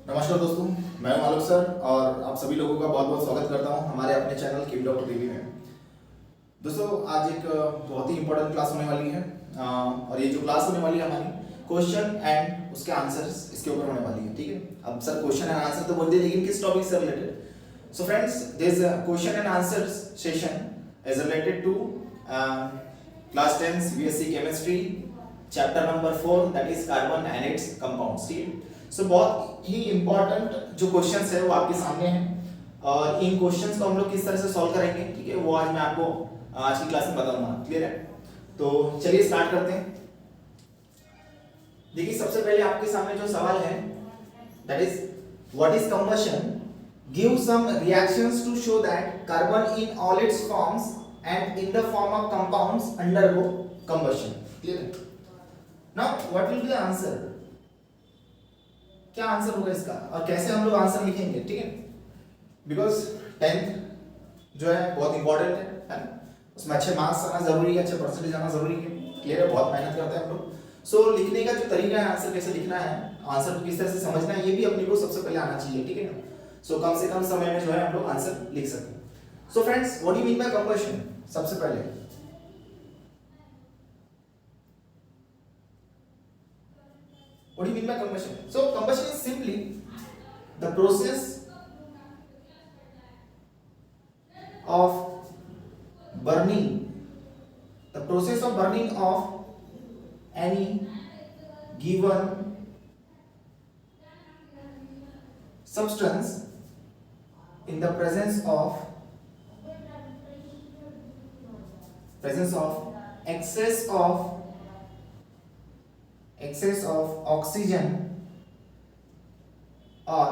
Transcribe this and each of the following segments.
नमस्कार दोस्तों, मैं हूं आलोक सर और आप सभी लोगों का बहुत बहुत स्वागत करता हूं हमारे अपने चैनल कीप डॉक्टर टीवी में। दोस्तों आज एक बहुत ही इंपॉर्टेंट क्लास होने वाली है और ये जो क्लास होने वाली है हमारी क्वेश्चन एंड उसके आंसर्स इसके ऊपर होने वाली है। ठीक है, अब सर क्वेश्चन एंड आंसर तो बोल दिए, लेकिन किस टॉपिक से related? So friends, this question and answers session is related to class 10 BSC chemistry chapter number 4 that is carbon and its compounds. ठीक है, सो बहुत ही इंपॉर्टेंट जो क्वेश्चंस है वो आपके सामने हैं और इन क्वेश्चंस को हम लोग किस तरह से सॉल्व करेंगे, ठीक है, वो आज मैं आपको आज की क्लास में बताऊंगा। क्लियर है? तो चलिए स्टार्ट करते हैं। देखिए, सबसे पहले आपके सामने जो सवाल है that is what is combustion, give some reactions to show that carbon in all its forms and in the form of compounds undergo combustion. Clear है? Now what will be the answer? क्या answer होगा इसका और कैसे हम लोग answer लिखेंगे? ठीक है, बिकॉज 10th जो है बहुत इंपॉर्टेंट है ना, उसमें अच्छे मार्क्स आना जरूरी है, अच्छे परसेंटेज आना जरूरी है। क्लियर है? बहुत मेहनत करते हैं हम लोग। सो लिखने का जो तरीका है, आंसर कैसे लिखना है, आंसर को किस तरह से समझना है, ये भी अपने को सबसे पहले आना चाहिए। ठीक है ना? सो कम से कम समय में जो है हम लोग आंसर लिख सकें। So friends, what do you mean bye combustion? सबसे पहले what do you mean by combustion? So combustion is simply the process of burning of any given substance in the presence of excess of oxygen or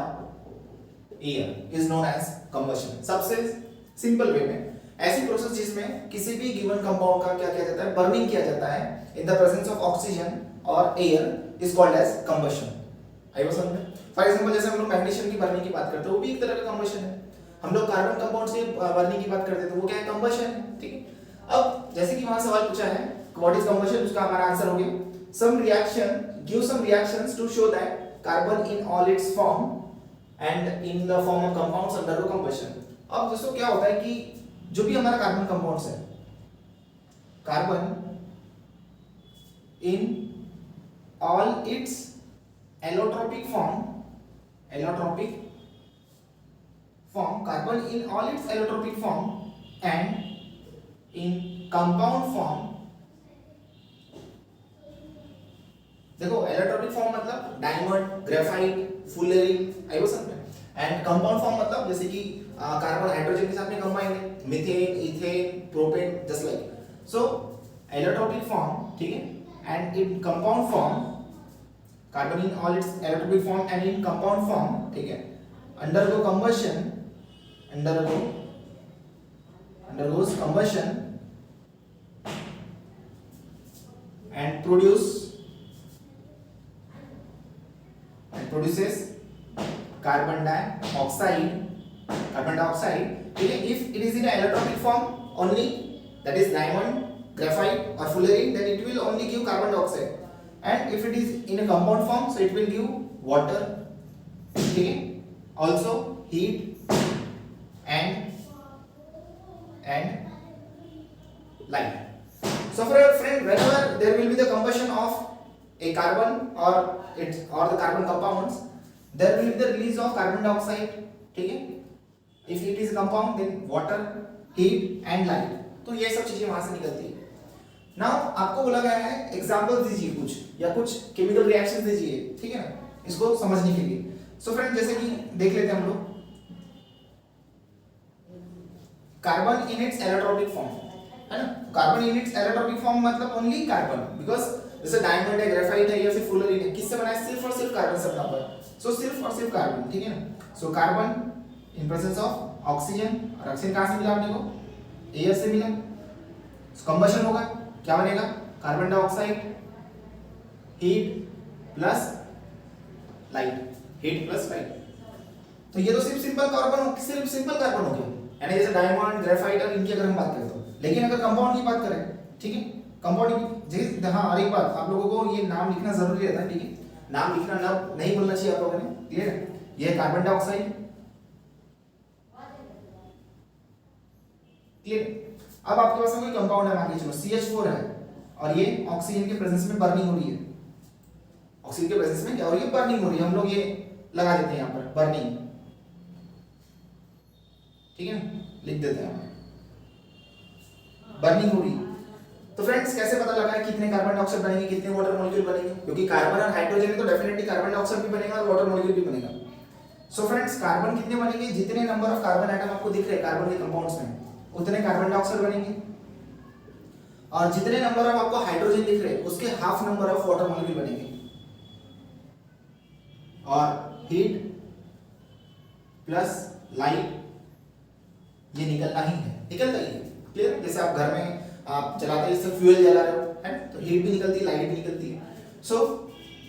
air is known as combustion। सबसे simple way में ऐसी process जिसमें किसी भी given compound का क्या किया जाता है, बर्निंग किया जाता है in the presence of oxygen और air is called as combustion. आई बात समझ में? फॉर एग्जांपल जैसे हम लोग मैग्नीशियम की बर्निंग की बात करते हैं, वो भी एक तरह का कंबशन है। हम लोग कार्बन कंपाउंड्स की बर्निंग की बात करते हैं तो वो क्या है? कंबशन है। ठीक है, अब जैसे कि वहां सवाल पूछा है व्हाट इज कंबशन, उसका हमारा आंसर हो गया give some reactions to show that carbon in all its form and in the form of compounds undergo combustion। अब दोस्तों क्या होता है कि जो भी हमारा कार्बन कंपाउंड्स है, carbon in all its allotropic form, carbon in all its allotropic form and in compound form. देखो, एलोट्रोपिक फॉर्म मतलब डायमंड, ग्रेफाइट, फुलेरिन, आई वो समझ में। एंड कंपाउंड फॉर्म मतलब जैसे कि कार्बन हाइड्रोजन के साथ में कंबाइन है, methane, ethane, propane, just like. So allotropic form, ठीक है, and in compound form, carbon in all its allotropic form and in compound form, ठीक है, undergoes combustion and produces carbon dioxide, ठीक है। if it is in a allotropic form only, that is diamond, graphite or fullerene, then it will only give carbon dioxide, and if it is in a compound form, so it will give water, ठीक है, also heat and light। So for a friend, whenever there will be the combustion of a carbon or the carbon compounds, there will be the release of carbon dioxide, ठीक है। if it is a compound, then water, heat and light। तो ये सब चीजें वहां से निकलती है। नाउ आपको बोला गया है एग्जांपल दीजिए कुछ, या कुछ केमिकल रिएक्शंस दीजिए, ठीक है ना, इसको समझने के लिए। सो फ्रेंड, जैसे कि देख लेते हैं हम लोग carbon in its allotropic form, है ना। Carbon in its allotropic form मतलब ओनली कार्बन, बिकॉज जैसे डायमंड है, ग्रेफाइट है या फिर फुलरिन है, किससे बना है? सिर्फ और सिर्फ कार्बन से बना हुआ है। सो सिर्फ और सिर्फ कार्बन, ठीक है ना। So carbon in presence of oxygen, और ऑक्सीजन कहां से मिला अपने को? एयर से मिला। कंबशन होगा, क्या बनेगा? Carbon dioxide, heat plus light, तो ये तो सिर्फ सिंपल कार्बन हो गया, यानी जैसे डायमंड, ग्रेफाइट और इनकी अगर हम बात करें तो। लेकिन अगर कंपाउंड की बात करें, ठीक है, कंपाउंड की, हाँ, और एक बात आप लोगों को ये नाम लिखना जरूरी रहता है, ठीक है, नाम लिखना ना नहीं बोलना चाहिए आप लोगों ने, क्लियर है। ये है कार्बन डाइऑक्साइड। क्लियर। अब आपके पास में कोई कंपाउंड है, मान के चलो CH4 है और ये ऑक्सीजन के प्रेजेंस में बर्निंग हो रही है। ऑक्सीजन के प्रेजेंस में क्या हो रही है? बर्निंग हो रही है। हम लोग ये लगा देते हैं यहाँ पर बर्निंग, ठीक है, लिख देते हैं बर्निंग हो रही है। तो फ्रेंड्स कैसे पता लगा है कितने कार्बन डाइऑक्साइड बनेंगे, कितने वाटर मॉलिक्यूल बनेंगे? क्योंकि कार्बन और हाइड्रोजन है तो डेफिनेटली कार्बन डाइऑक्साइड भी बनेगा और वाटर मॉलिक्यूल भी बनेगा। सो फ्रेंड्स कार्बन कितने बनेंगे? जितने नंबर ऑफ कार्बन एटम आपको दिख रहे हैं कार्बन के कंपाउंड्स में उतने कार्बन डाइऑक्साइड बनेंगे, और जितने नंबर ऑफ आपको हाइड्रोजन दिख रहे हैं उसके half number of water molecule बनेंगे। और हीट प्लस लाइट ये निकलना ही है, निकलता ही है। क्लियर। जैसे आप घर में आप चलाते हैं, इससे फ्यूल जला रहे हो है, तो हीट भी निकलती है, लाइट भी निकलती है। सो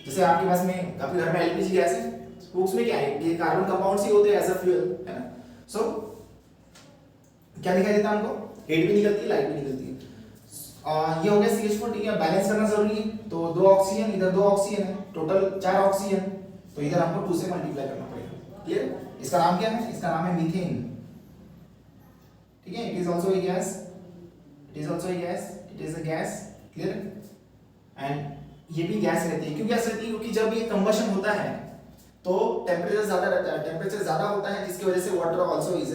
जैसे आपके पास में आपके घर में एलपीजी गैस है, तो उसमें क्या है? ये कार्बन कंपाउंड्स ही होते हैं एज अ फ्यूल, है ना। सो क्या दिखाई देता है हमको? हीट भी निकलती है, लाइट भी निकलती है। ये हो गया CH4, ठीक है। बैलेंस करना जरूरी है, तो 2 ऑक्सीजन इधर 2 ऑक्सीजन है, टोटल 4 ऑक्सीजन, तो इधर हमको 2 से मल्टीप्लाई करना पड़ेगा। क्लियर। इसका नाम क्या है? इसका नाम है मीथेन, ठीक है। It is also a gas, it is also a gas, it is a gas. Clear. And ये भी गैस रहती है। क्यों गैस रहती है? क्योंकि जब ये कंबशन होता है तो टेम्परेचर ज्यादा रहता है, टेम्परेचर ज्यादा होता है जिसकी वजह से water also is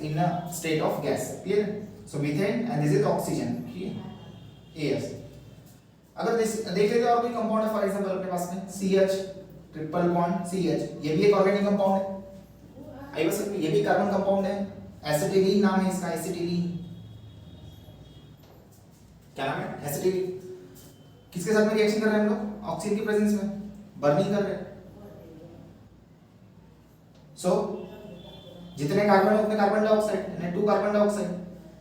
in a state of gas. Clear. So methane and this is oxygen, ठीक है, AS। अगर देख लेते हैं और कोई कंपाउंड है, फॉर एग्जांपल अपने पास में CH ट्रिपल बॉन्ड CH, ये भी एक ऑर्गेनिक कंपाउंड है। आई बस ये भी कार्बन कंपाउंड है, एसिटिलीन नाम है इसका, एसिटिलीन। क्या नाम है? एसिटिलीन। किसके साथ में रिएक्शन कर रहे हैं हम लोग? ऑक्सीजन की प्रेजेंस में बर्निंग कर रहे हैं। सो जितने कार्बन है उतने कार्बन डाइऑक्साइड, यानी 2 कार्बन डाइऑक्साइड।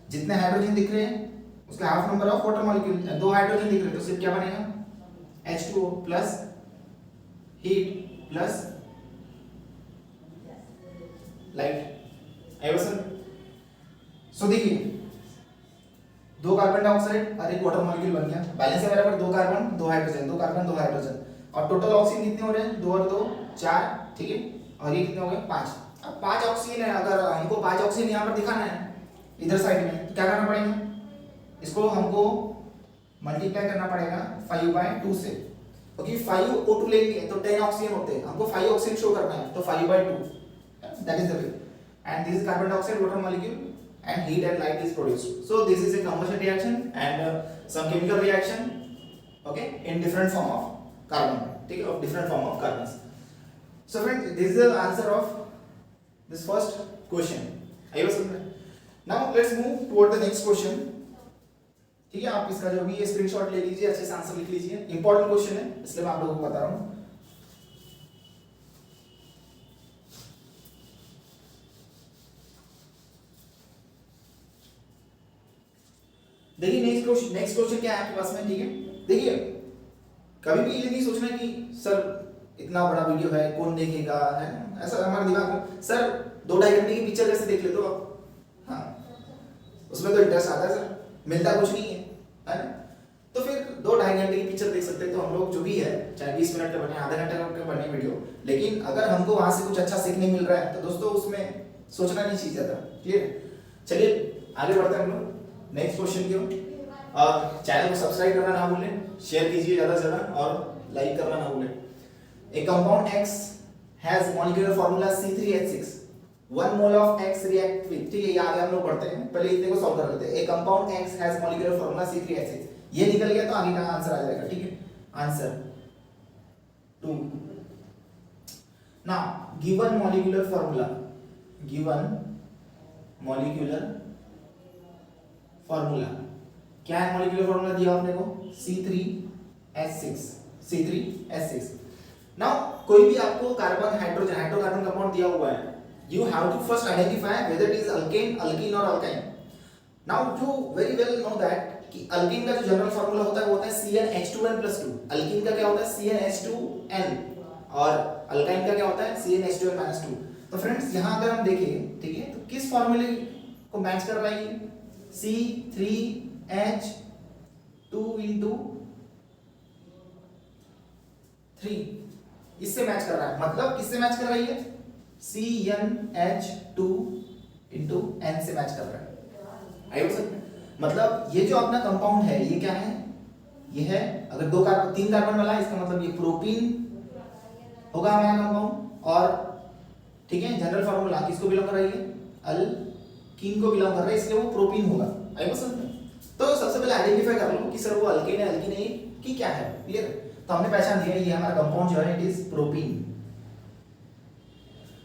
जितने हाइड्रोजन दिख रहे हैं उसके half number of water molecule, 2 hydrogen दिख रहे हैं तो सिर्फ क्या बनेगा? H2O plus heat plus light. आई बस। सो देखिए 2 कार्बन डाइऑक्साइड और 1 वाटर मॉलिक्यूल बन गया। बैलेंस है मेरे पर 2 कार्बन 2 हाइड्रोजन, 2 कार्बन 2 हाइड्रोजन, और टोटल ऑक्सीजन कितने हो रहे हैं? 2 और 2 4, ठीक है। और ये कितने हो गए? 5। अब 5 ऑक्सीजन है, अगर हमको 5 ऑक्सीजन यहाँ पर दिखाना है इधर साइड में, तो क्या करना पड़ेगा? इसको हमको मल्टीप्लाई करना पड़ेगा 5/2 से, क्योंकि 5 O2 लेंगे तो 10 ऑक्सीजन होते हैं, हमको 5 ऑक्सीजन शो करना है, तो 5/2, that is the way. And this is carbon dioxide, water molecule, and heat and light is produced. So this is a combustion reaction and some chemical reaction, okay, in different form of carbon, ठीक है, of different form of carbons. So friends, this is the answer of this first question. आइए बस समझ में। Now let's move toward the next question. ठीक है, आप इसका जो भी स्क्रीनशॉट ले लीजिए, अच्छे से आंसर लिख लीजिए। इंपॉर्टेंट क्वेश्चन है इसलिए मैं आप लोगों को बता रहा हूँ। देखिए नेक्स्ट क्वेश्चन क्या है आपके पास में, ठीक है। देखिए कभी भी ये नहीं सोचना कि सर इतना बड़ा वीडियो है कौन देखेगा, है ना, ऐसा हमारे दिमाग में, सर 2-2.5 घंटे की पिक्चर कैसे देख लेते हो आप? हाँ, उसमें तो इंटरेस्ट आता है सर, मिलता कुछ नहीं है ना। तो फिर 2-2.5 घंटे की पिक्चर देख सकते हैं। तो हम लोग जो भी है चाहे 20 मिनट का बने, आधा घंटे का बने वीडियो, लेकिन अगर हमको वहां से कुछ अच्छा सीखने मिल रहा है तो दोस्तों उसमें सोचना नहीं चाहिए ज्यादा। क्लियर। चलिए आगे बढ़ते हैं हम लोग नेक्स्ट क्वेश्चन की ओर। और चैनल को सब्सक्राइब करना ना भूलें, शेयर कीजिए ज़्यादा से ज़्यादा और लाइक करना ना भूलें। ए compound X has molecular formula C3H6, 1 mole of X react with, ठीक है, ये आगे हम लोग पढ़ते हैं, पहले इतने को सॉल्व कर लेते हैं। ए compound X has molecular formula C3H6, ये निकल गया तो आगे का आंसर आ जाएगा, ठीक है। Answer 2। Now given molecular formula, given molecular formula क्या है? मॉलिक्यूलर फार्मूला दिया आपने को C3H6, C3H6। नाउ कोई भी आपको कार्बन हाइड्रोजन हाइड्रोकार्बन कंपाउंड दिया हुआ है, you have to first identify whether it is alkane, alkene और alkyne. Now you very well know that कि अल्कीन का जो जनरल फार्मूला होता है वो होता है CnH2n+2, अल्कीन का क्या होता है CnH2n, और अल्काइन का क्या होता है CnH2n-2। तो फ्रेंड्स यहां अगर हम देखें, ठीक है, तो किस फार्मूले को मैच कर रहा है? C3H2 into 3, इससे मैच कर रहा है, मतलब किससे मैच कर रही है, CnH2 इंटू N से मैच कर रहा है। आई हो सकता है, मतलब ये जो अपना कंपाउंड है ये क्या है, ये है, अगर 3 कार्बन वाला है इसका मतलब ये प्रोपीन होगा हमारा कंपाउंड, और ठीक है जनरल फार्मूला किसको बिलोंग कर रही है, अल्कीन को बिलोंग कर रहा है, इसलिए वो प्रोपीन होगा। आई समझ में? तो सबसे पहले आइडेंटिफाई कर लो कि सर वो अल्केन है, अल्कीन है कि क्या है, क्लियर? तो हमने पहचान दिया ये हमारा कंपाउंड जो है इट इज प्रोपीन।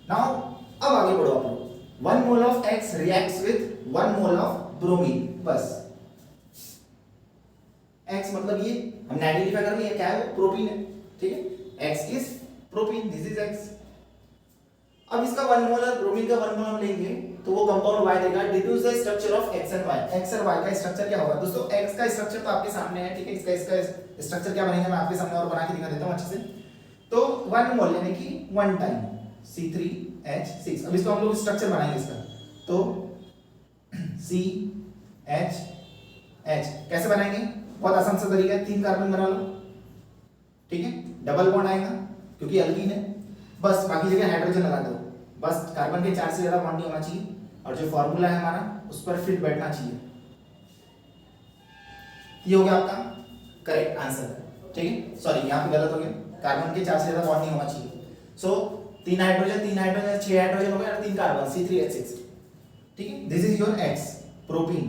नाउ अब आगे बढ़ो आप लोग, 1 mole of X reacts with 1 mole of bromine, बस X मतलब ये हमने आइडेंटिफाई कर लिया क्या है, वो प्रोपीन है, ठीक है, X is propene, this is X। अब इसका 1 मोल और ब्रोमीन का 1 मोल हम लेंगे तो वो कंपाउंड Y देगा। Deduce the structure of X and Y, X और Y का स्ट्रक्चर क्या होगा दोस्तों, X का स्ट्रक्चर तो आपके सामने है, ठीक है, इसका स्ट्रक्चर क्या बनेगा मैं आपके सामने और बना के दिखा देता हूं अच्छे से। तो 1 मोल यानी कि 1 टाइम C3H6, अब इसको हम लोग स्ट्रक्चर बनाएंगे इसका, तो CHH कैसे बनाएंगे, बहुत आसान सा तरीका है, 3 कार्बन बना लो, ठीक है, डबल बॉन्ड आएगा क्योंकि अल्कीन है, बस बाकी जगह हाइड्रोजन लगा दो, बस कार्बन के 4 से ज्यादा बॉन्ड नहीं होना चाहिए, और जो फॉर्मूला है हमारा उस पर फिट बैठना चाहिए। ये हो गया आपका करेक्ट आंसर, ठीक है, सॉरी यहाँ पे गलत हो गया, कार्बन के 4 से ज्यादा बॉन्ड नहीं होना चाहिए। सो 3 हाइड्रोजन 6 हाइड्रोजन हो गया और 3 कार्बन C3H6, ठीक है, this is your X propene.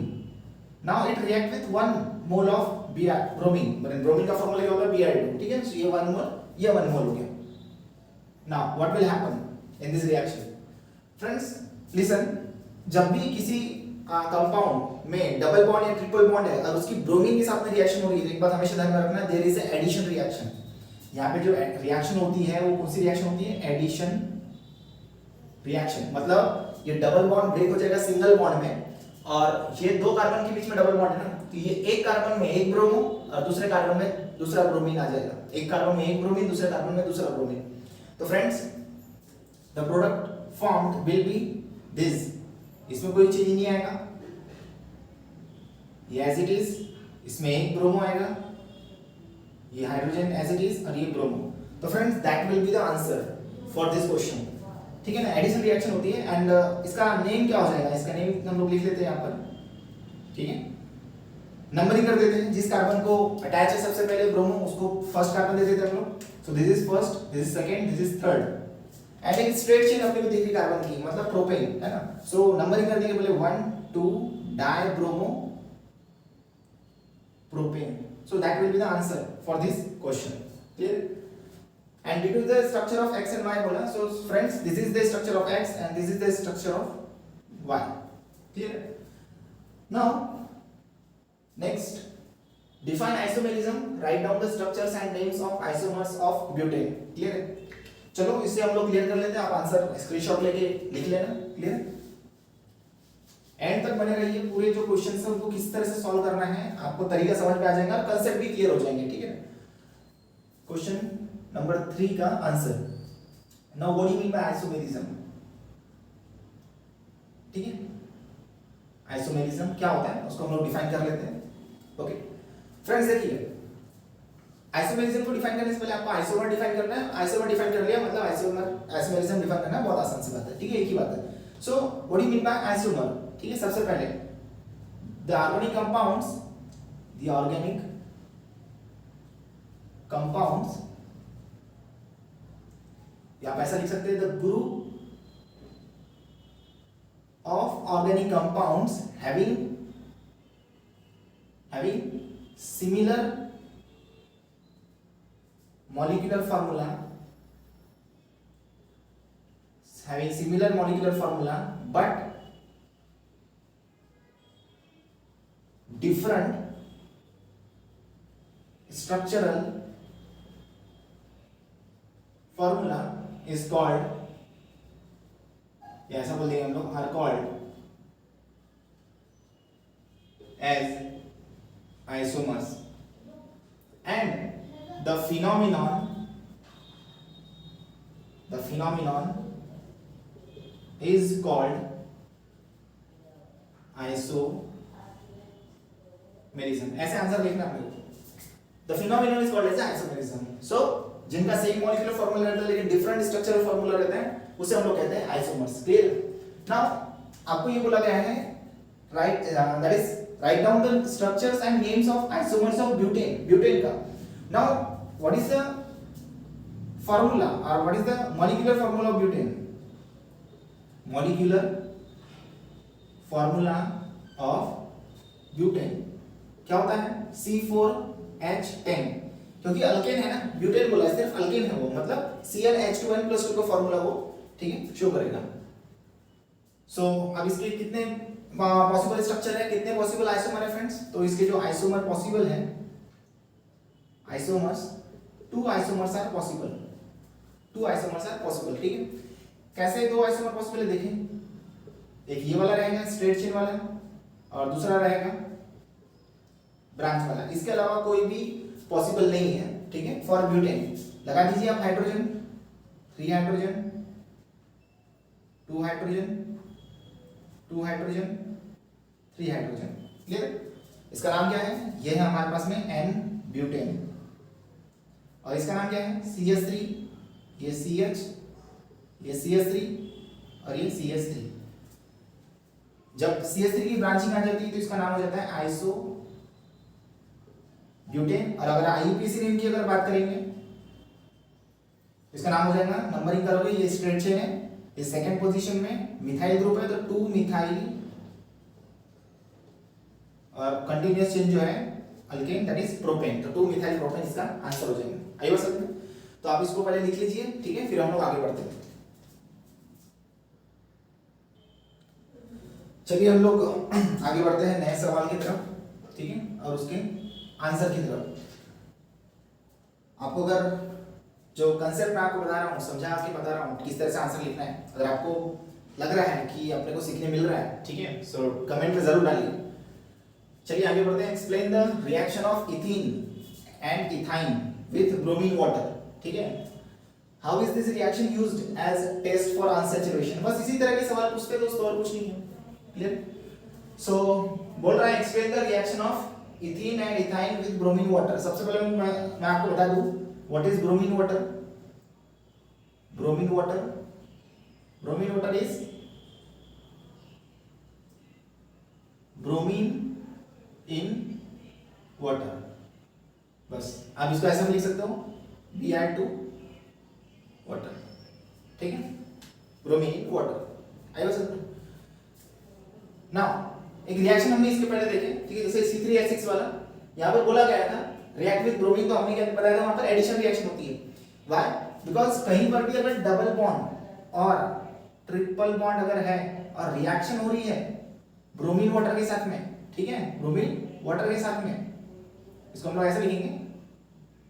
Now it react with 1 mole of bromine, bromine का फॉर्मूला क्या होगा Br2, ठीक है, सो ये 1 मोल ये 1 मोल हो गया। Now what will happen in this reaction, friends listen, जब भी किसी कंपाउंड में डबल बॉन्ड या ट्रिपल बॉन्ड है और उसकी ब्रोमीन के साथ में रिएक्शन हो रही है, तो एक बात हमेशा ध्यान में रखना, देयर इज एडिशन रिएक्शन। यहाँ पे जो रिएक्शन होती है वो कौन सी रिएक्शन होती है, एडिशन रिएक्शन, मतलब ये डबल बॉन्ड ब्रेक हो जाएगा सिंगल बॉन्ड में, और ये 2 कार्बन के बीच में डबल बॉन्ड है ना, तो ये एक कार्बन में एक ब्रोमो और दूसरे कार्बन में दूसरा ब्रोमीन आ जाएगा, एक कार्बन में एक ब्रोमीन दूसरे कार्बन में दूसरा ब्रोमीन। तो friends the product formed will be this, इसमें कोई चेंज नहीं आएगा, ये एज इट इज, इसमें एक ब्रोमो आएगा, ये हाइड्रोजन एज इट इज और ये ब्रोमो। तो friends that will be the answer for this question, ठीक है ना, एडिशन रिएक्शन होती है। एंड इसका नेम क्या हो जाएगा, इसका नेम हम लोग लिख लेते हैं यहाँ पर, ठीक है, नंबरिंग कर देते हैं, जिस कार्बन को अटैच है सबसे पहले ब्रोमो उसको फर्स्ट कार्बन दे देते हैं हम लोग, so this is first, this is second, this is third, and एक स्ट्रेट चेन अपने को दिख रही कार्बन की, मतलब प्रोपेन है ना, सो नंबरिंग करने के पहले 1 2 die bromo propane, so that will be the answer for this question, clear? And due to the structure of X and Y bola, so friends this is the structure of X and this is the structure of Y, clear? Now next define isomerism, write down the structures and names of isomers of butane, clear है? चलो इससे हम लोग clear कर लेते हैं, आप answer screenshot लेके लिख लेना, क्लियर? एंड तक बने रहिए, पूरे जो क्वेश्चन है उनको किस तरह से सॉल्व करना है आपको तरीका समझ में आ जाएगा, कांसेप्ट भी क्लियर हो जाएंगे, ठीक है। क्वेश्चन नंबर 3 का answer, now what do you mean bye isomerism, ठीक है, आइसोमेरिज्म क्या होता है उसको हम लोग डिफाइन कर लेते हैं। ओके फ्रेंड्स देखिए, आइसोमेरिज्म को डिफाइन करने से पहले आपको आइसोमर डिफाइन करना है, आइसोमर डिफाइन कर लिया मतलब आइसोमेरिज्म डिफाइन करना बहुत आसान सी बात है, ठीक है, एक ही बात है। So what do you mean bye isomer, ठीक है, सबसे पहले द ऑर्गेनिक कंपाउंड्स या आप ऐसा लिख सकते हैं, the group of organic compounds having similar molecular formula but different structural formula is called, या ऐसा बोल देंगे हम लोग, are called as isomers, and the phenomenon is called isomerism। ऐसे आंसर लिखना आप लोग, the phenomenon is called as isomerism। so जिनका सेम मॉलिक्यूलर फार्मूला रहता है लेकिन डिफरेंट स्ट्रक्चरल फार्मूला रहता है उसे हम लोग कहते हैं आइसोमर्स। क्लियर? नाउ आपको ये बोला गया है right that is write down the structures and names of isomers of butane. Butane का now what is the formula और what is the molecular formula of butane? Molecular formula of butane क्या होता है? C4H10, क्योंकि alkane है ना, butane बोला है सिर्फ अल्केन है वो, मतलब CnH2n+2 का फार्मूला वो ठीक है शो करेगा। सो अब इसके कितने पॉसिबल स्ट्रक्चर है, कितने पॉसिबल आइसोमर है फ्रेंड्स? तो इसके जो आइसोमर पॉसिबल है, isomers 2 isomers are possible, 2 isomers are possible. ठीक है, कैसे 2 आइसोमर पॉसिबल है देखें, एक ये वाला रहेगा स्ट्रेट चेन वाला और दूसरा रहेगा ब्रांच वाला, इसके अलावा कोई भी पॉसिबल नहीं है। ठीक है, फॉर ब्यूटेन लगा दीजिए आप hydrogen, 3 hydrogen, 2 hydrogen, 2 hydrogen, 3 hydrogen. Clear? इसका नाम क्या है? ये है हमारे पास में N ब्यूटेन और इसका नाम क्या है? CH3, ये CH, ये CH3 और ये CH3। जब CH3 की ब्रांचिंग आ जाती है तो इसका नाम हो जाता है आइसो ब्यूटेन। और अगर IUPAC नेम की अगर बात करेंगे इसका नाम हो जाएगा, नंबरिंग करोगे, ये स्ट्रेट चेन है, ये सेकंड पोजीशन में मिथाइल ग्रुप है तो 2 मिथाइल और कंटीन्यूअस चेन जो है अल्केन दैट इज प्रोपेन, तो 2 मिथाइल प्रोपेन इसका आंसर हो जाएगा। आइए समझ में, तो आप इसको पहले लिख लीजिए। ठीक है, फिर हम लोग आगे बढ़ते हैं। चलिए हम लोग आगे बढ़ते हैं नए सवाल की तरफ। ठीक है, और उसके आंसर की तरफ। आपको अगर जो कंसेप्ट मैं आपको बता रहा हूँ, समझा के बता रहा हूँ किस तरह से आंसर लिखना है, अगर आपको लग रहा है कि अपने को सीखने मिल रहा है, ठीक है, सो कमेंट में जरूर डालिए। चलिए आगे बढ़ते हैं। Explain the reaction of ethene and ethyne with bromine water. ठीक है, how is this reaction used as test for unsaturation. बस इसी तरह के सवाल पूछते दोस्तों, और कुछ नहीं है। क्लियर? सो बोल रहा है explain the reaction of ethene and ethyne with bromine water. सबसे पहले मैं आपको बता दूं what is bromine water. Bromine water, bromine water is bromine in water. बस आप इसको ऐसे भी लिख सकते हो, Br2 वाटर। ठीक है, ब्रोमीन इन वाटर। आई बात? नाउ एक रिएक्शन हमने इसके पहले देखे, ठीक है, जैसे C3H6 वाला, यहाँ पर बोला गया था रिएक्ट विद ब्रोमीन, तो हमने क्या बताया था वहां पर एडिशन रिएक्शन होती है। व्हाई? बिकॉज कहीं पर भी अगर डबल बॉन्ड और ट्रिपल बॉन्ड अगर है और रिएक्शन हो रही है ब्रोमीन वाटर के साथ में, ठीक है, ब्रोमीन वाटर के साथ में, इसको हम लोग ऐसे लिखेंगे,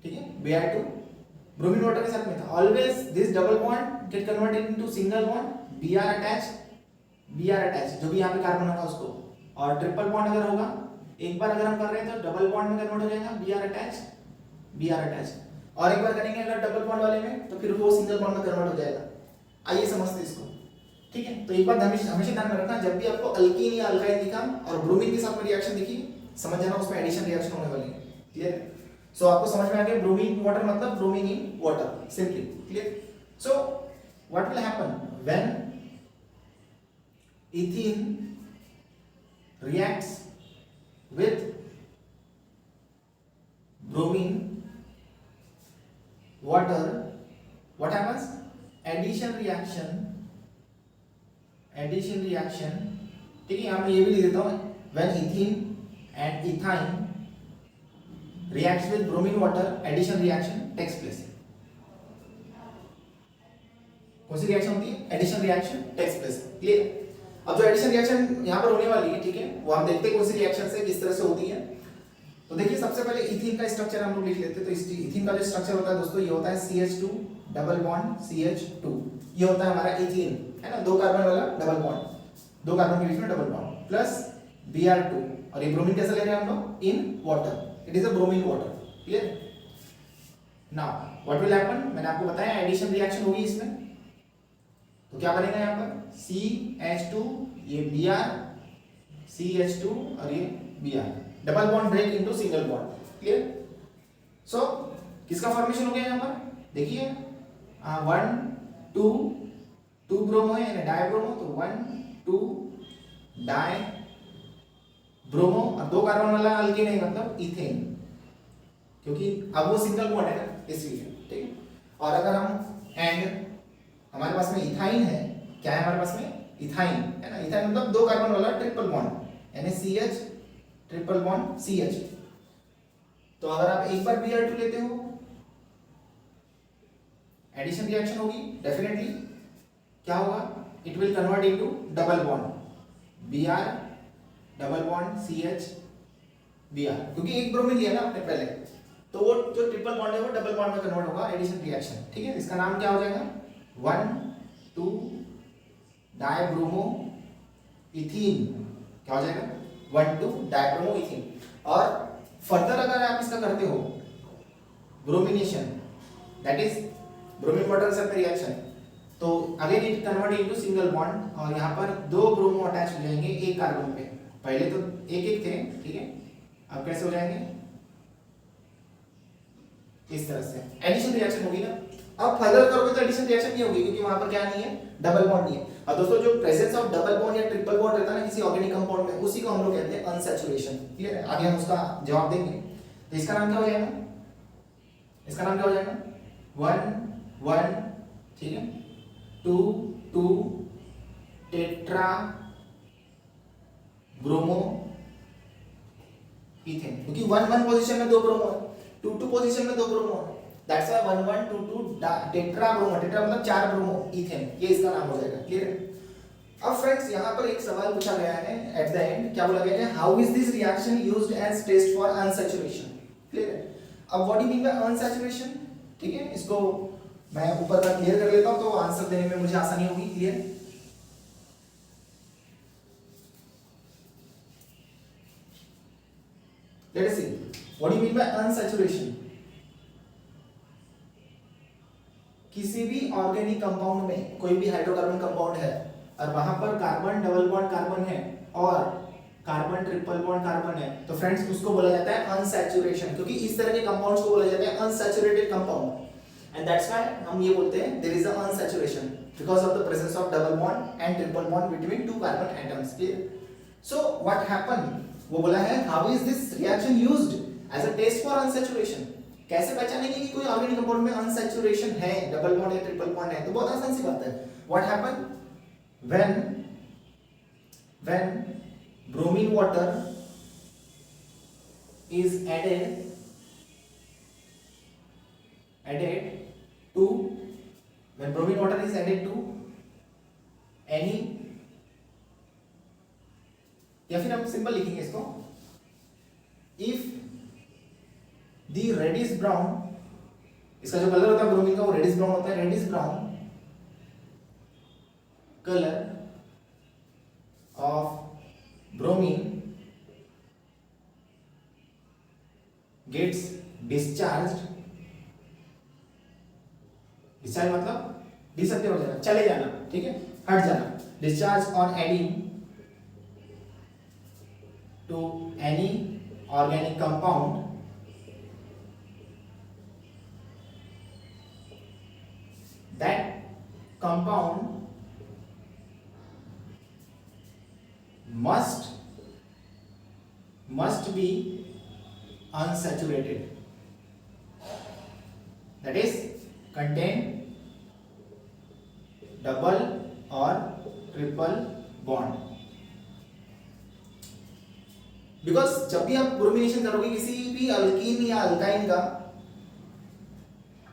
ठीक है, Br2 ब्रोमीन वाटर के साथ में था, always this double bond get converted into single bond, Br attach, जो भी यहाँ पे कार्बन होगा उसको, और ट्रिपल बॉन्ड अगर होगा, एक बार अगर हम कर रहे हैं तो डबल बॉन्ड में कन्वर्ट हो जाएगा Br अटैच, और एक बार करेंगे अगर डबल बॉन्ड वाले में तो फिर वो सिंगल बॉन्ड में कन्वर्ट हो जाएगा। आइए समझते हैं इसको। ठीक है, तो एक बात हमेशा ध्यान में रखना, जब भी आपको अल्कीन या अल्काइन दिखा और ब्रोमीन के साथ में रिएक्शन दिखी, समझ जाना उसमें एडिशन रिएक्शन होने वाली है। क्लियर? सो आपको समझ में आ गया ब्रोमीन वाटर मतलब bromine in water, simply. Clear? So what will happen when ethene reacts with bromine water, what happens? Addition reaction, ठीक है, यहां मैं ये भी लिख देता हूं, when ethene and ethyne reacts with bromine water, addition reaction takes place। कौन सी रिएक्शन होती है? Addition reaction takes place. Clear? अब जो एडिशन रिएक्शन यहाँ पर होने वाली है, ठीक है, वो हम देखते हैं कौन सी रिएक्शन से किस तरह से होती है। तो देखिए सबसे पहले इथीन का स्ट्रक्चर हम लोग लिख लेते हैं। तो इस इथीन का जो स्ट्रक्चर होता है दोस्तों, ये होता है CH2 डबल बॉन्ड CH2, ये होता है हमारा इथीन, है ना, 2 कार्बन वाला डबल बॉन्ड, 2 कार्बन के बीच में डबल बॉन्ड, प्लस Br2, और ये ब्रोमीन कैसे ले रहे हैं हम लोग? In water, it is a bromine water. Clear? Now what will happen, मैंने आपको बताया एडिशन रिएक्शन होगी इसमें, तो क्या बनेगा यहाँ पर? CH2, ये Br, CH2 और ये Br, double bond break into single bond. Clear? So किसका फॉर्मेशन हो गया यहाँ पर? देखिए 1 2 2 ब्रोमो है यानी डायब्रोमो, तो 1 2 डाई ब्रोमो, और 2 कार्बन वाला अल्कीन है मतलब इथेन, क्योंकि अब वो सिंगल बॉन्ड है ना इसलिए, ठीक है। और अगर हम एंड हमारे पास में इथाइन है, क्या है हमारे पास में इथाइन है ना, इथाइन मतलब 2 कार्बन वाला ट्रिपल बॉन्ड यानी CH ट्रिपल बॉन्ड CH। तो अगर आप एक बार Br2 लेते हो एडिशन रिएक्शन होगी डेफिनेटली, क्या होगा, it will convert into double bond Br double bond CH Br, क्योंकि एक ब्रोमीन लिया ना आपने पहले, तो वो जो ट्रिपल बॉन्ड है वो डबल बॉन्ड में कन्वर्ट होगा एडिशन रिएक्शन, ठीक है। इसका नाम क्या हो जाएगा 1 2 डायब्रोमो इथीन, क्या हो जाएगा 1 2 डायब्रोमो इथीन। और फर्दर अगर आप इसका करते हो bromination, that is bromine water sulphur reaction, तो again it convert into single bond, और यहाँ पर 2 ब्रोमो अटैच हो जाएंगे एक कार्बन पे, पहले तो एक एक थे, ठीक है, अब कैसे हो जाएंगे इस तरह से, एडिशन रिएक्शन होगी ना। अब फर्दर करोगे तो एडिशन रिएक्शन नहीं होगी, क्योंकि वहां पर क्या नहीं है, डबल बॉन्ड नहीं है। और दोस्तों जो प्रेजेंस ऑफ डबल बॉन्ड या ट्रिपल बॉन्ड रहता है ना किसी ऑर्गेनिक कंपाउंड में, उसी को हम लोग कहते हैं अनसैचुरेशन, क्लियर है। आगे हम उसका जवाब देंगे। तो इसका नाम क्या हो जाएगा, इसका नाम क्या हो जाएगा 1 1, ठीक है, 2 2 टेट्रा ब्रोमो इथेन, क्योंकि 1 1 पोजीशन में 2 ब्रोमो है, 2 2 पोजीशन में 2 ब्रोमो है, that's why 1 1 2 2 tetra bromo, tetra मतलब 4 ब्रोमो इथेन, ये इसका नाम हो जाएगा, क्लियर है। अब फ्रेंड्स यहाँ पर एक सवाल पूछा गया है एट द एंड, क्या बोला गया है, how is this reaction used as test for unsaturation, clear है। अब what do you mean by unsaturation, ठीक है, इसको मैं ऊपर का क्लियर कर लेता हूं तो आंसर देने में मुझे आसानी होगी, clear. Let us see what do you mean by unsaturation. किसी भी ऑर्गेनिक कंपाउंड में कोई भी हाइड्रोकार्बन कंपाउंड है और वहां पर कार्बन डबल बॉन्ड कार्बन है और कार्बन ट्रिपल बॉन्ड कार्बन है, तो फ्रेंड्स उसको बोला जाता है अनसैचुरेशन, क्योंकि इस तरह के कंपाउंड्स को बोला जाता है unsaturated compound, and that's why हम ये बोलते हैं there is a unsaturation because of the presence of double bond and triple bond between two carbon atoms, clear. So what happen, वो बोला है how is this reaction used as a test for unsaturation. कैसे पहचानेंगे कि कोई organic compound में unsaturation है, double bond या ट्रिपल बॉन्ड है, तो बहुत आसान सी बात है। What happen when bromine water is added to when bromine water is added to any, या फिर हम सिंपल लिखेंगे इसको, इफ द रेडिश ब्राउन, इसका जो कलर होता है ब्रोमीन का वो रेडिश ब्राउन होता है, reddish brown colour of bromine gets discharged, discharge मतलब डिसअपियर हो जाना, चले जाना, ठीक है, हट जाना, discharge on adding to any organic compound that compound must be unsaturated, that is contain double or triple bond, because जब भी आप ब्रोमिनेशन करोगे किसी भी अल्कीन या अल्काइन का,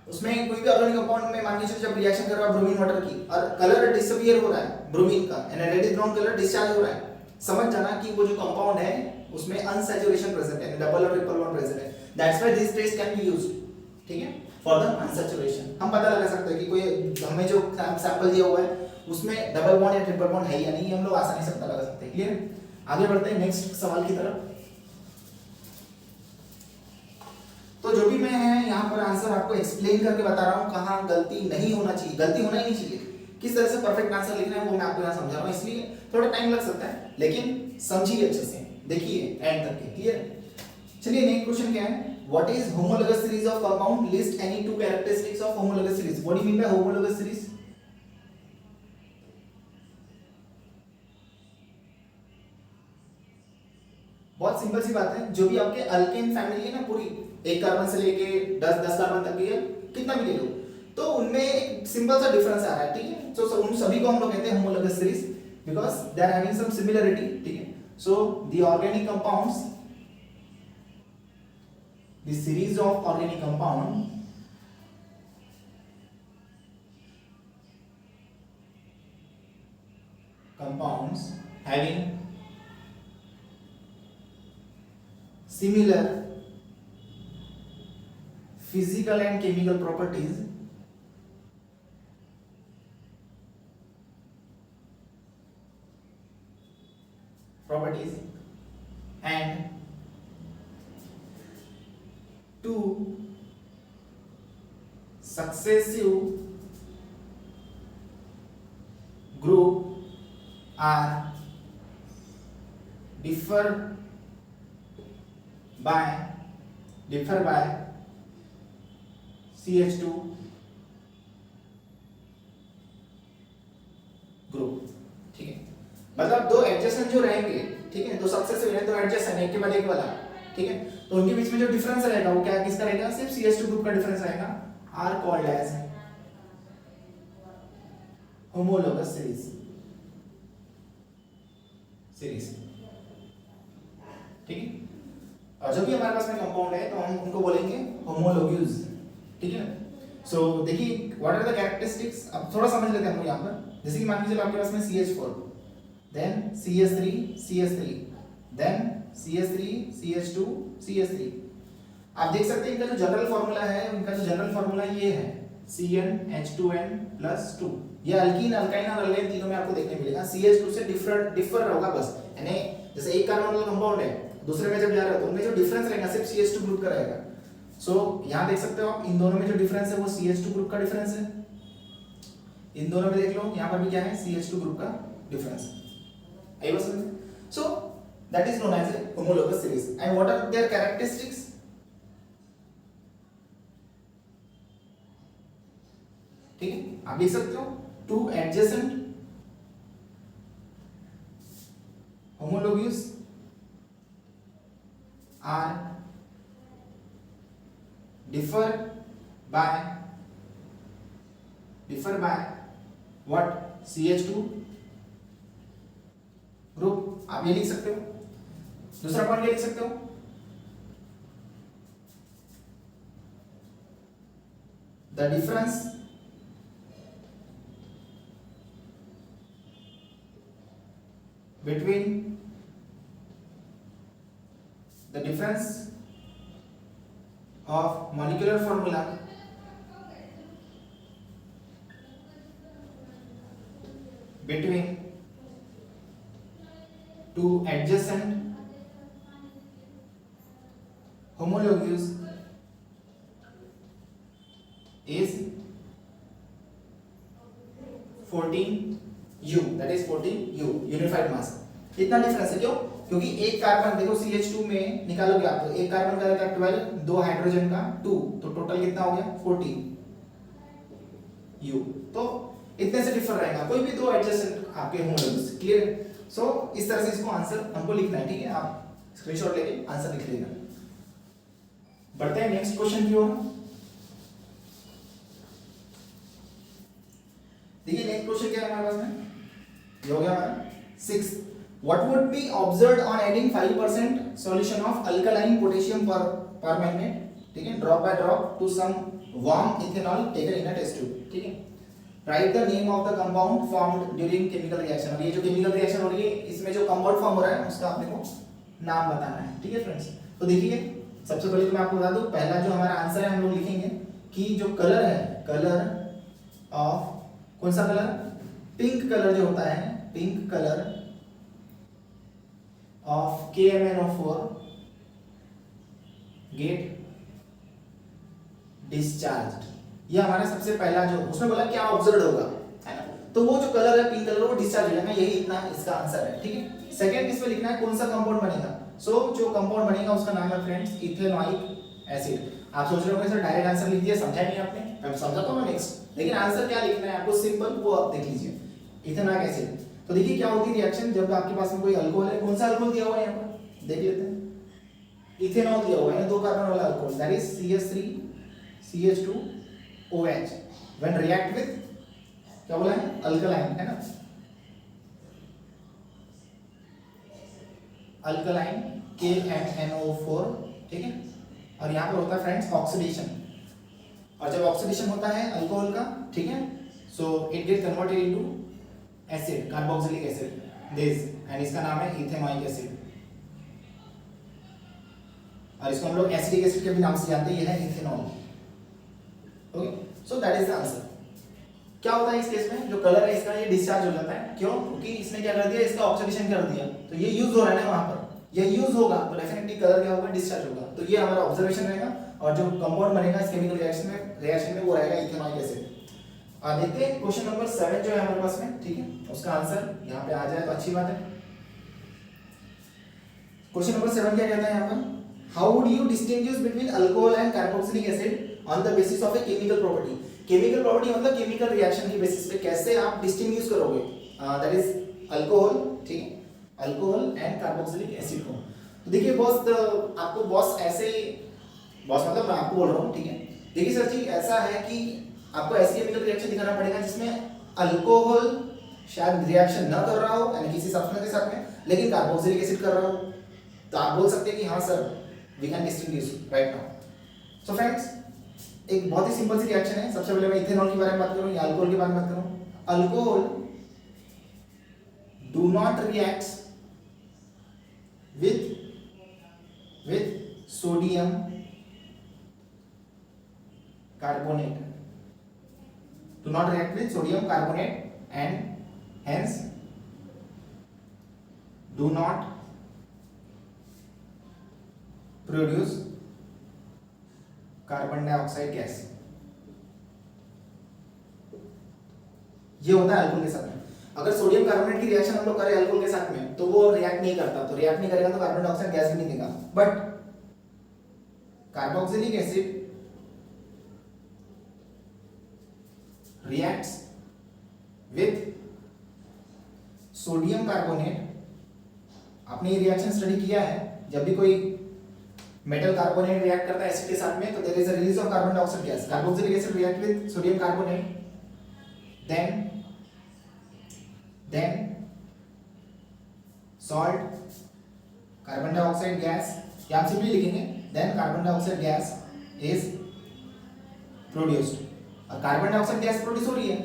उसमें कोई भी ऑर्गेनिक कंपाउंड में मान लीजिए जब रिएक्शन कर रहा है ब्रोमीन वाटर की और कलर डिसअपियर हो रहा है ब्रोमीन का, यानी रेडिश ब्राउन कलर डिस्चार्ज हो रहा है, समझ जाना कि वो जो कंपाउंड है उसमें अनसैचुरेशन प्रेजेंट है, डबल और ट्रिपल बॉन्ड प्रेजेंट है, that's why this test can be used, ठीक है, फॉर द अनसैचुरेशन। हम पता लगा सकते हैं कि कोई हमें जो सैंपल दिया हुआ है उसमें डबल बॉन्ड या ट्रिपल बॉन्ड है या नहीं, हम लोग आसानी से पता लगा सकते हैं, क्लियर। आगे बढ़ते हैं नेक्स्ट सवाल की तरफ। तो जो भी मैं यहाँ पर आंसर आपको एक्सप्लेन करके बता रहा हूँ, कहाँ गलती नहीं होना चाहिए, गलती होना ही नहीं चाहिए, किस तरह से परफेक्ट आंसर लिखना है वो मैं आपको यहाँ समझा रहा हूँ, इसलिए थोड़ा टाइम लग सकता है, लेकिन समझिए अच्छे से, देखिए एंड तक के, क्लियर। चलिए नेक्स्ट क्वेश्चन क्या है, What is homologous series of compound? List any two characteristics of homologous series. What do you mean by homologous series? बहुत सिंपल सी बात है, जो भी आपके अल्केन फैमिली है ना पूरी, एक कार्बन से लेके 10 कार्बन तक की है, कितना भी ले लो, तो उनमें एक सिंपल सा डिफरेंस आ रहा है, ठीक है। सो उन सभी को हम लोग कहते हैं homologous series because they are having some similarity, ठीक है। So the organic compounds, the series of organic compounds having similar physical and chemical properties and two successive group are differ by CH2 group, ठीक है। मतलब दो adjacent जो रहेंगे, ठीक है, दो सक्सेसिव है, दो एडजेसेंट एक के बाद एक वाला, ठीक है, तो उनके बीच में जो डिफरेंस रहेगा वो क्या किसका रहेगा, सिर्फ CH2 ग्रुप का डिफरेंस रहेगा, are called as homologous series, ठीक है। और जो भी हमारे पास में कंपाउंड है तो हम उनको बोलेंगे होमोलोग्यूज, ठीक है। सो देखिए व्हाट आर द कैरेक्टरिस्टिक्स, अब थोड़ा समझ लेते हैं हम लोग यहाँ पर। जैसे कि मान लीजिए आपके पास में CH4, then CH3 then CH2 CH3। आप देख सकते हैं इनका जो जनरल फार्मूला है, इनका जो जनरल फार्मूला ये है CnH2n+2। ये अल्कीन, अल्काइन और अल्काइन तीनों में आपको देखने मिलेगा। CH2 से डिफर होगा बस, यानी जैसे एक कार्बन वाला कंपाउंड है दूसरे में जब जा रहा है तो उनमें जो डिफरेंस रहेगा सिर्फ CH2 ग्रुप का रहेगा। सो यहाँ देख सकते हो आप, इन दोनों में जो डिफरेंस है वो CH2 ग्रुप का डिफरेंस है, इन दोनों में देख लो यहाँ पर भी क्या है, CH2 ग्रुप का डिफरेंस है। आई बस, so that is known as a homologous series. And what are their characteristics, ठीक है, आप देख सकते हो two adjacent homologous are differ by what, CH2 ग्रुप। आप ये लिख सकते हो। दूसरा पॉइंट ये लिख सकते हो, the difference between the difference of molecular formula between two adjacent homologues is 14U, that is 14U unified mass. इतना डिफरेंस है, क्यों? क्योंकि एक कार्बन देखो CH2 में निकालोगे आप तो एक कार्बन का रहेगा 12, दो हाइड्रोजन का 2, तो टोटल कितना हो गया 14U। तो इतने से डिफर रहेगा, कोई भी दो एडजेसेंट आपके होमोलोगस, क्लियर? सो इस तरह से इसको आंसर हमको लिखना है, ठीक है। आप स्क्रीनशॉट लेके आंसर लिख लेना। बढ़ते हैं नेक्स्ट क्वेश्चन की ओर। देखिए नेक्स्ट क्वेश्चन क्या है हमारे पास में, ये हो गया हमारा 6। What would be observed on adding 5% solution of alkaline potassium permanganate, ठीक है, drop by drop to some warm ethanol taken in a test tube, ठीक है। Write the name of the compound formed during chemical reaction। और ये जो chemical reaction हो रही है इसमें जो compound form हो रहा है उसका आपने को नाम बताना है, ठीक है फ्रेंड्स। तो देखिए सबसे पहले तो मैं आपको बता दूं, पहला जो हमारा आंसर है हम लोग लिखेंगे कि जो कलर है, कलर ऑफ, कौन सा कलर, पिंक कलर जो होता है, pink colour of KMnO4 get discharged. ये हमारा सबसे पहला जो उसमें बोला क्या ऑब्जर्व होगा, है ना, तो वो जो कलर है पिंक कलर वो डिस्चार्ज हो जाएगा, यही इतना इसका आंसर है, ठीक है। सेकंड इसमें लिखना है कौन सा कंपाउंड बनेगा। सो जो कंपाउंड बनेगा उसका नाम है फ्रेंड्स इथेनॉइक एसिड। आप सोच रहे होंगे सर डायरेक्ट आंसर लिख दिया, समझा नहीं आपने, मैं समझाता हूँ ना नेक्स्ट, लेकिन आंसर क्या लिखना है आपको सिंपल, वो आप देख लीजिए। इथेनॉइक एसिड, तो देखिए क्या होती है रिएक्शन जब आपके पास में कोई अल्कोहल है, कौन सा अल्कोहल दिया हुआ है यहाँ पर देख लेते हैं, इथेनॉल दिया हुआ है, 2 कार्बन वाला alcohol, that is CH3CH2OH when react with क्या बोला है अल्कलाइन, है ना, अल्कलाइन KMnO4, ठीक है। और यहाँ पर होता है फ्रेंड्स ऑक्सीडेशन, और जब ऑक्सीडेशन होता है अल्कोहल का, ठीक है, so it get converted into acid, carboxylic acid this, and इसका नाम है इथेनॉइक एसिड, और इसको हम लोग एसिडिक एसिड के भी नाम से जानते हैं, ये है ethanol. Okay, so that is the answer. क्या होता है इस केस में, जो कलर है इसका ये डिस्चार्ज हो जाता है, क्यों, क्योंकि इसने क्या कर दिया, इसका ऑक्सीडेशन कर दिया, तो ये यूज हो रहा है ना वहां पर, ये यूज होगा तो डेफिनेटली कलर क्या होगा, डिस्चार्ज होगा। तो ये हमारा ऑब्जर्वेशन रहेगा, और जो कंपाउंड बनेगा इस केमिकल रिएक्शन में वो रहेगा इथेनॉइक एसिड। अब देखते हैं क्वेश्चन नंबर 7 जो है हमारे पास में, ठीक है, उसका आंसर यहाँ पे आ जाए तो अच्छी बात है। क्वेश्चन नंबर 7 क्या कहता है यहाँ पर, how would you distinguish between alcohol and carboxylic acid on the basis of a chemical property. Chemical property मतलब केमिकल रिएक्शन की बेसिस पे कैसे आप डिस्टिंग्विश करोगे, दैट इज अल्कोहल, ठीक है, अल्कोहल एंड कार्बोक्सिलिक एसिड को। तो देखिए बॉस, आपको बॉस ऐसे, बॉस मतलब मैं आपको बोल रहा हूँ, ठीक है, देखिए सर जी ऐसा है कि आपको ऐसी केमिकल रिएक्शन दिखाना पड़ेगा जिसमें अल्कोहल शायद रिएक्शन ना कर रहा हो, यानी किसी सब्सटेंस के साथ में, लेकिन कार्बोक्सिलिक एसिड कर रहा हो, तो आप बोल सकते हैं कि हाँ sir we can distinguish right now. So friends, एक बहुत ही सिंपल सी रिएक्शन है। सबसे पहले मैं इथेनॉल के बारे में बात करूं या अल्कोहल के बारे में बात करूं। Alcohol do not react with sodium carbonate, do not react with sodium carbonate and hence do not produce carbon dioxide gas. ये होता है अल्कोहल के साथ में। अगर सोडियम कार्बोनेट की रिएक्शन हम लोग करें अल्कोहल के साथ में तो वो रिएक्ट नहीं करता, तो रिएक्ट नहीं करेगा तो कार्बन डाइऑक्साइड गैस भी नहीं देगा। But carboxylic acid reacts with sodium carbonate. आपने ये रिएक्शन स्टडी किया है, जब भी कोई मेटल कार्बोनेट रिएक्ट करता है एसिड के साथ में तो there is a release of carbon dioxide gas. Carboxylic acid react with sodium carbonate, then salt, carbon dioxide gas, या आप सिंपली लिखेंगे then carbon dioxide gas is produced। और कार्बन डाइऑक्साइड गैस प्रोड्यूस हो रही है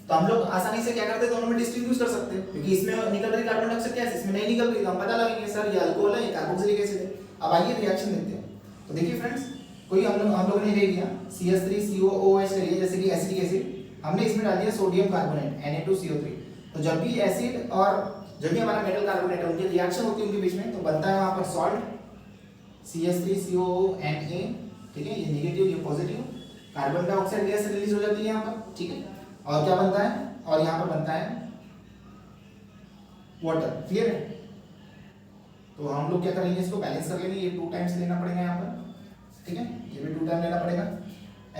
तो हम लोग आसानी से क्या करते हैं, दोनों में डिस्टिंग्विश कर सकते हैं, क्योंकि इसमें निकल रही कार्बन डाइऑक्साइड गैस, इसमें नहीं निकल रही, तो हम पता लगाएंगे सर ये अल्कोहल है, ये कार्बोक्सिलिक एसिड है। अब आइए रिएक्शन देखते हैं। तो देखिए फ्रेंड्स, कोई हम लोगों ने ले लिया CH3COOH ले लिया, जैसे कि एसिडिक एसिड, हमने इसमें डाल दिया सोडियम कार्बोनेट Na2CO3। तो जब भी एसिड और जब भी हमारा मेटल कार्बोनेट है उनकी रिएक्शन होती है उनके बीच में, तो बनता है वहां पर सॉल्ट CH3COONA, ठीक है, ये नेगेटिव ये positive, carbon dioxide gas release हो जाती है यहाँ पर, ठीक है, और क्या बनता है, और यहाँ पर बनता है वाटर। क्लियर है? तो हम लोग क्या करेंगे, इसको बैलेंस कर लेंगे, ये 2 टाइम्स लेना पड़ेगा यहाँ पर, ठीक है, ये भी 2 टाइम लेना पड़ेगा,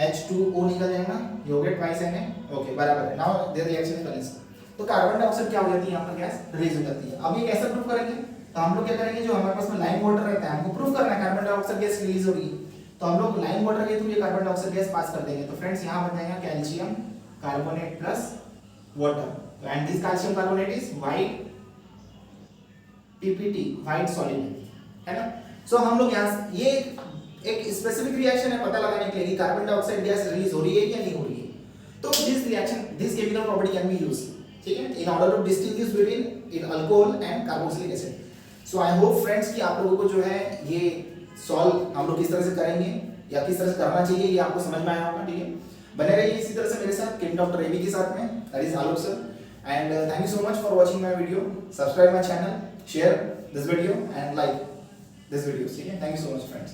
H2O निकल जाएगा, ये हो गया ट्वाइस Na, ओके बराबर है। Now their reaction is balance. तो कार्बन डाइऑक्साइड क्या हो जाती है, यहाँ पर गैस रिलीज हो जाती है। अब ये कैसे प्रूव करेंगे, तो हम लोग क्या करेंगे, जो हमारे पास में लाइम वाटर रहता है, हमको प्रूव करना है कार्बन डाइऑक्साइड गैस रिलीज हो रही है, तो हम लोग लाइम वाटर के थ्रू ये कार्बन डाइऑक्साइड गैस पास कर देंगे। तो फ्रेंड्स यहाँ बन जाएगा calcium carbonate plus water, and this calcium carbonate is white PPT, white solid, है ना। सो हम लोग यहाँ ये एक स्पेसिफिक रिएक्शन है पता लगाने के लिए कि कार्बन डाइऑक्साइड गैस रिलीज हो रही है या नहीं हो रही है। तो this reaction, this chemical property can be used, ठीक है, in order to distinguish between in alcohol and carboxylic acid. So I hope friends कि आप लोगों को जो है ये सॉल्व हम लोग किस तरह से करेंगे या किस तरह से करना चाहिए ये आपको समझ में आया होगा, ठीक है। बने रहिए इसी तरह से मेरे साथ किम डॉक्टर एबी के साथ में, that is Alok sir, and thank you so much for watching my video. Subscribe my channel, share this video and like this video, ठीक है। Thank you so much friends.